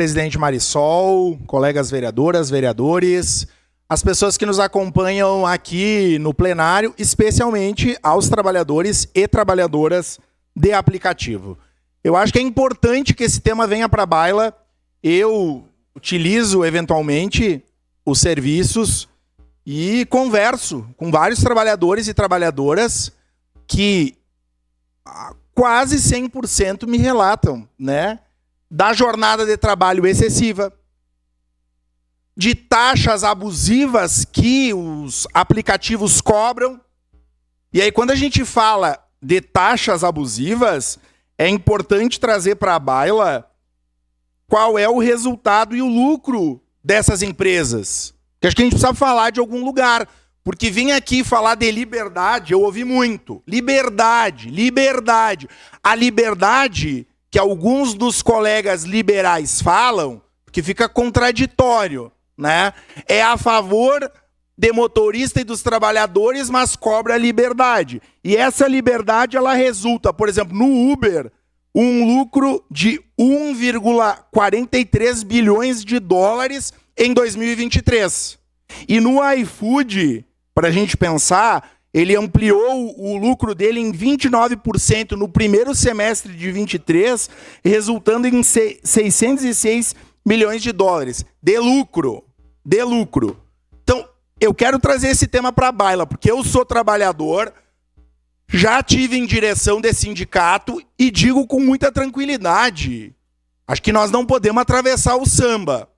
Presidente Marisol, colegas vereadoras, vereadores, as pessoas que nos acompanham aqui no plenário, especialmente aos trabalhadores e trabalhadoras de aplicativo. Eu acho que é importante que esse tema venha para a baila. Eu utilizo, eventualmente, os serviços e converso com vários trabalhadores e trabalhadoras que quase 100% me relatam, né, da jornada de trabalho excessiva, de taxas abusivas que os aplicativos cobram. E aí, quando a gente fala de taxas abusivas, é importante trazer para a baila qual é o resultado e o lucro dessas empresas. Porque acho que a gente precisa falar de algum lugar. Porque vim aqui falar de liberdade, eu ouvi muito. Liberdade, liberdade. A liberdade que alguns dos colegas liberais falam, que fica contraditório, né? É a favor de motorista e dos trabalhadores, mas cobra a liberdade. E essa liberdade, ela resulta, por exemplo, no Uber, um lucro de 1,43 bilhões de dólares em 2023. E no iFood, para a gente pensar, ele ampliou o lucro dele em 29% no primeiro semestre de 23, resultando em 606 milhões de dólares de lucro. De lucro. Então, eu quero trazer esse tema para a baila, porque eu sou trabalhador, já tive em direção de sindicato e digo com muita tranquilidade. Acho que nós não podemos atravessar o samba.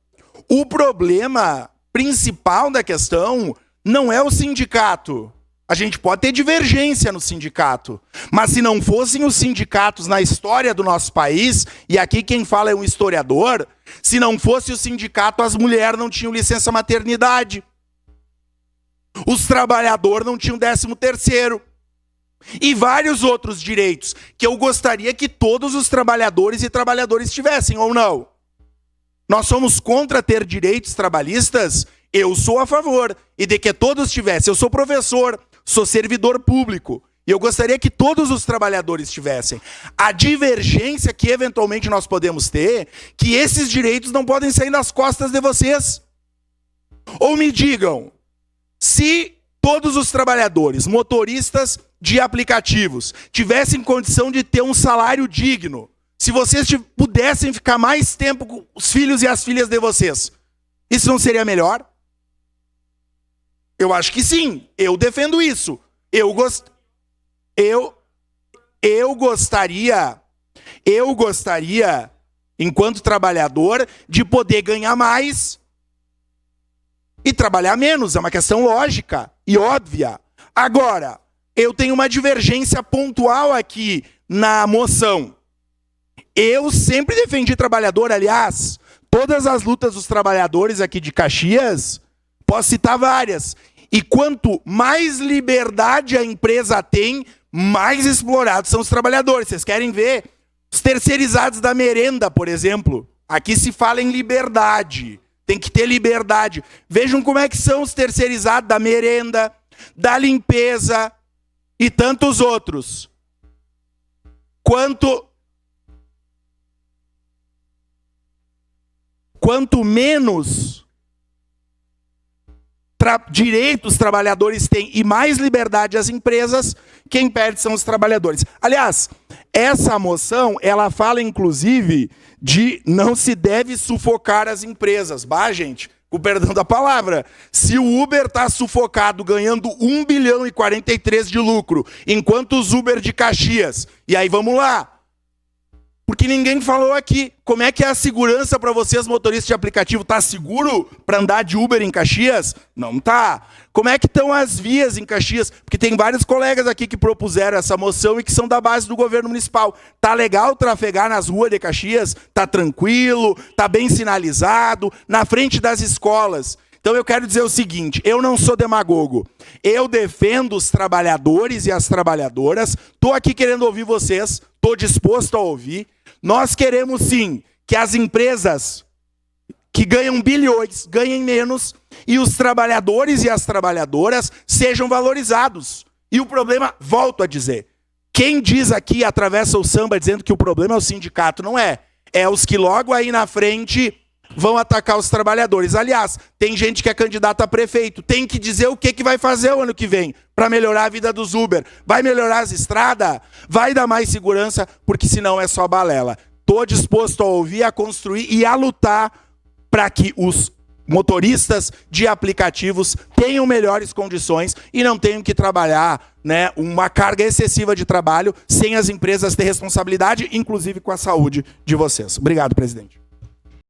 O problema principal da questão não é o sindicato. A gente pode ter divergência no sindicato, mas se não fossem os sindicatos na história do nosso país, e aqui quem fala é um historiador, se não fosse o sindicato, as mulheres não tinham licença maternidade. Os trabalhadores não tinham 13º. E vários outros direitos que eu gostaria que todos os trabalhadores e trabalhadoras tivessem, ou não. Nós somos contra ter direitos trabalhistas? Eu sou a favor. E de que todos tivessem. Eu sou professor, sou servidor público. E eu gostaria que todos os trabalhadores tivessem. A divergência que eventualmente nós podemos ter, que esses direitos não podem sair das costas de vocês. Ou me digam, se todos os trabalhadores, motoristas de aplicativos, tivessem condição de ter um salário digno, se vocês pudessem ficar mais tempo com os filhos e as filhas de vocês, isso não seria melhor? Eu acho que sim. Eu defendo isso. Eu gostaria, enquanto trabalhador, de poder ganhar mais e trabalhar menos. É uma questão lógica e óbvia. Agora, eu tenho uma divergência pontual aqui na moção. Eu sempre defendi trabalhador, aliás, todas as lutas dos trabalhadores aqui de Caxias, posso citar várias. E quanto mais liberdade a empresa tem, mais explorados são os trabalhadores. Vocês querem ver os terceirizados da merenda, por exemplo? Aqui se fala em liberdade. Tem que ter liberdade. Vejam como é que são os terceirizados da merenda, da limpeza e tantos outros. Quanto menos direitos os trabalhadores têm e mais liberdade as empresas, quem perde são os trabalhadores. Aliás, essa moção, ela fala inclusive de não se deve sufocar as empresas. Bah, gente, com perdão da palavra, se o Uber está sufocado ganhando 1 bilhão e 43 de lucro, enquanto os Uber de Caxias, e aí vamos lá, porque ninguém falou aqui, como é que é a segurança para vocês, motoristas de aplicativo? Tá seguro para andar de Uber em Caxias? Não tá. Como é que estão as vias em Caxias? Porque tem vários colegas aqui que propuseram essa moção e que são da base do governo municipal. Tá legal trafegar nas ruas de Caxias? Tá tranquilo? Tá bem sinalizado? Na frente das escolas? Então eu quero dizer o seguinte, eu não sou demagogo. Eu defendo os trabalhadores e as trabalhadoras. Estou aqui querendo ouvir vocês. Estou disposto a ouvir. Nós queremos sim que as empresas que ganham bilhões ganhem menos e os trabalhadores e as trabalhadoras sejam valorizados. E o problema, volto a dizer, quem diz aqui, atravessa o samba dizendo que o problema é o sindicato, não é. é os que logo aí na frente vão atacar os trabalhadores. Aliás, tem gente que é candidata a prefeito, tem que dizer o que vai fazer o ano que vem para melhorar a vida dos Uber. Vai melhorar as estradas? Vai dar mais segurança? Porque senão é só balela. Estou disposto a ouvir, a construir e a lutar para que os motoristas de aplicativos tenham melhores condições e não tenham que trabalhar, né, uma carga excessiva de trabalho sem as empresas ter responsabilidade, inclusive com a saúde de vocês. Obrigado, presidente.